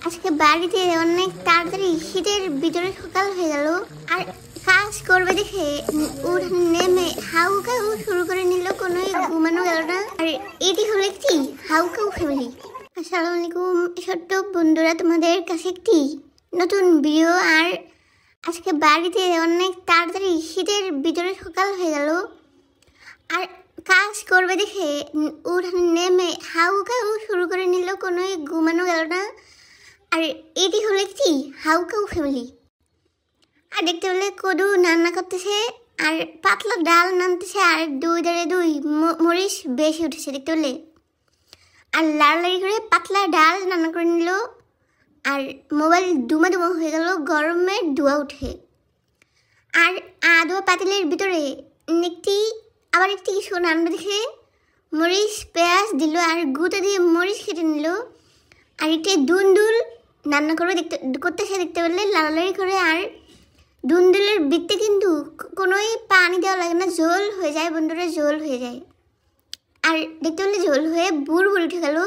আজকে বাড়িতে অনেক তাড়াতাড়ি শীতের ভিতরে সকাল হয়ে গেল আর কাজ করবে দেখে উঠানে নেমে হাউকাউ শুরু করে নিল, কোনো ঘুমানো গেল না। আর এটি হলো একটি হাউকাউ ফ্যামিলি। আসসালামু আলাইকুম ছোট্ট বন্ধুরা, তোমাদের কাছে একটি নতুন ভিডিও। আর আজকে বাড়িতে অনেক তাড়াতাড়ি শীতের ভিতরে সকাল হয়ে গেল আর কাজ করবে দেখে উঠানে নেমে হাউকাউ শুরু করে নিল, কোনো ঘুমানো গেল না। আর এটি হলো একটি হাউকাউ ফ্যামিলি। আর দেখতে পেলে কদু রান্না করতেছে আর পাতলা ডাল নামতেছে আর দুই ধারে দুই মরিচ বেশি উঠেছে দেখতে পেলে। আর লাড়ালাড়ি করে পাতলা ডাল রান্না করে নিল আর মোবাইল দুমা দুমা হয়ে গেল, গরমে ধোয়া উঠে। আর আদোয়া পাতিলের ভিতরে আবার একটি কিছু রান্না দেখে মরিচ পেঁয়াজ দিল আর গুঁতে দিয়ে মরিচ কেটে নিল। আর একটি দুন্দুল রান্না করে করতেছে দেখতে পেলে লাড়ালাড়ি করে। আর দুন্দুলের ভিত্তি কিন্তু কোনোই পানি দেওয়া লাগে না, ঝোল হয়ে যায় বন্ধুরা, ঝোল হয়ে যায়। আর দেখতে পেলে ঝোল হয়ে বুড় উঠে গেল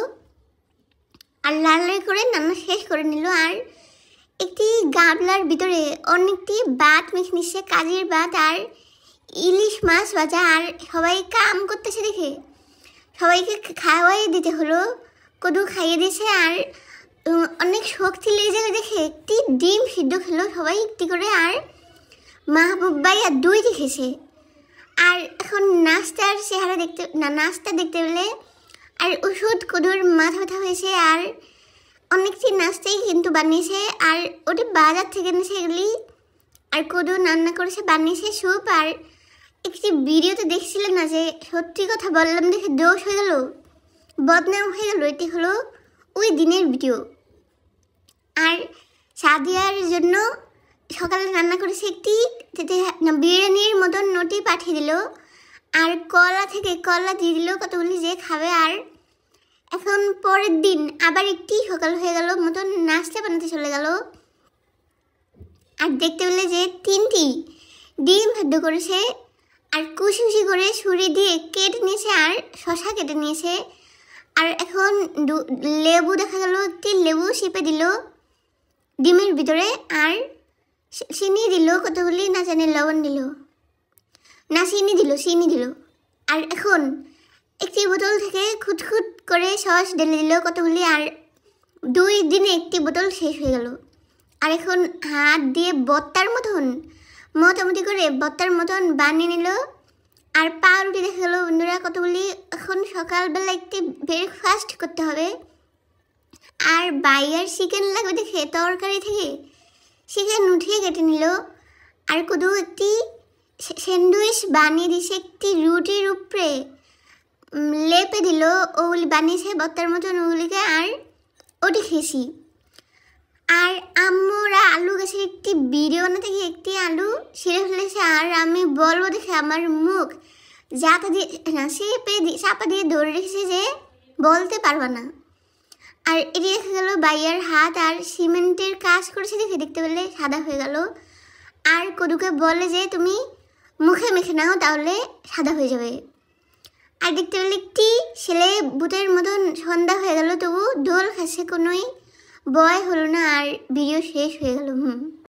আর লাড়ালাড়ি করে রান্না শেষ করে নিল। আর একটি গামলার ভিতরে অনেকটি ভাত মেখে নিচ্ছে, কাজের ভাত আর ইলিশ মাছ ভাজা। আর সবাই কাম করতেছে দেখে সবাইকে খাওয়াই দিতে হলো, কদু খাইয়ে দিয়েছে। আর অনেক শক্তি লেগে যাবে দেখে একটি ডিম সিদ্ধ খেলো সবাই একটি করে। আর মাহবুব ভাই আর দুইটি খেয়েছে। আর এখন নাস্তার চেহারা নাস্তা দেখতে পেলে আর ওষুধ কদুর মাথা ব্যথা হয়েছে আর অনেকটি নাস্তাই কিন্তু বানিয়েছে। আর ওটি বাজার থেকে এনেছে এগুলি। আর কদু রান্না করেছে, বানিয়েছে স্যুপ। আর একটি ভিডিওতে দেখছিলেন না যে সত্যি কথা বললাম দেখে দোষ হয়ে গেল, বদনাম হয়ে গেল। এটি হলো ওই দিনের ভিডিও। আর সাদিয়ার জন্য সকালে রান্না করেছে একটি বিরিয়ানির মতন নটি পাঠিয়ে দিল আর কলা থেকে কলা দিয়ে দিল কতগুলি যে খাবে। আর এখন পরের দিন আবার একটি সকাল হয়ে গেল মতন নাস্তা বানাতে চলে গেল। আর দেখতে পেলে যে 3টি ডিম সেদ্ধ করেছে আর কুচি কুচি করে ছুরি দিয়ে কেটে নিয়েছে আর শশা কেটে নিয়েছে। আর এখন লেবু দেখা গেল, একটি লেবু চিপে দিল ডিমের ভিতরে। আর চিনি দিল কতগুলি, না জানি লবণ দিল না চিনি দিল। আর এখন একটি বোতল থেকে খুঁতখুত করে সস ঢেলে দিল কতগুলি। আর 2 দিনে একটি বোতল শেষ হয়ে গেল। আর এখন হাত দিয়ে বত্তার মতন মোটামুটি করে বত্তার মতন বানিয়ে নিল। আর পাউরুটি দেখা গেলো বন্ধুরা কতগুলি। এখন সকালবেলা একটি ব্রেকফাস্ট করতে হবে। আর বাইরের চিকেন লাগবে দেখে তরকারি থেকে চিকেন উঠিয়ে কেটে নিল। আর কদু একটি স্যান্ডউইচ বানিয়ে দিয়েছে, একটি রুটির উপরে লেপে দিল, ওগুলি বানিয়েছে বত্তার মতন ওগুলিকে। আর ওটি খেয়েছি। আর আম্মুরা আলু গাছের একটি ভিডিও বানাতে গিয়ে একটি আলু ছিঁড়ে ফেলেছে। আর আমি বলবো দেখে আমার মুখ চাপা দিয়ে ধরে রেখেছে যে বলতে পারবা না। আর এটি দেখা গেল বাইয়ের হাত আর সিমেন্টের কাজ করেছে দেখে দেখতে পেলে সাদা হয়ে গেল। আর কদুকে বলে যে তুমি মুখে মেখে নাও তাহলে সাদা হয়ে যাবে। আর দেখতে পেলে একটি ছেলে ভূতের মতন সন্ধ্যা হয়ে গেল, তবু দোল খাচ্ছে, কোনোই ভয় হলো না। আর ভিডিও শেষ হয়ে গেল।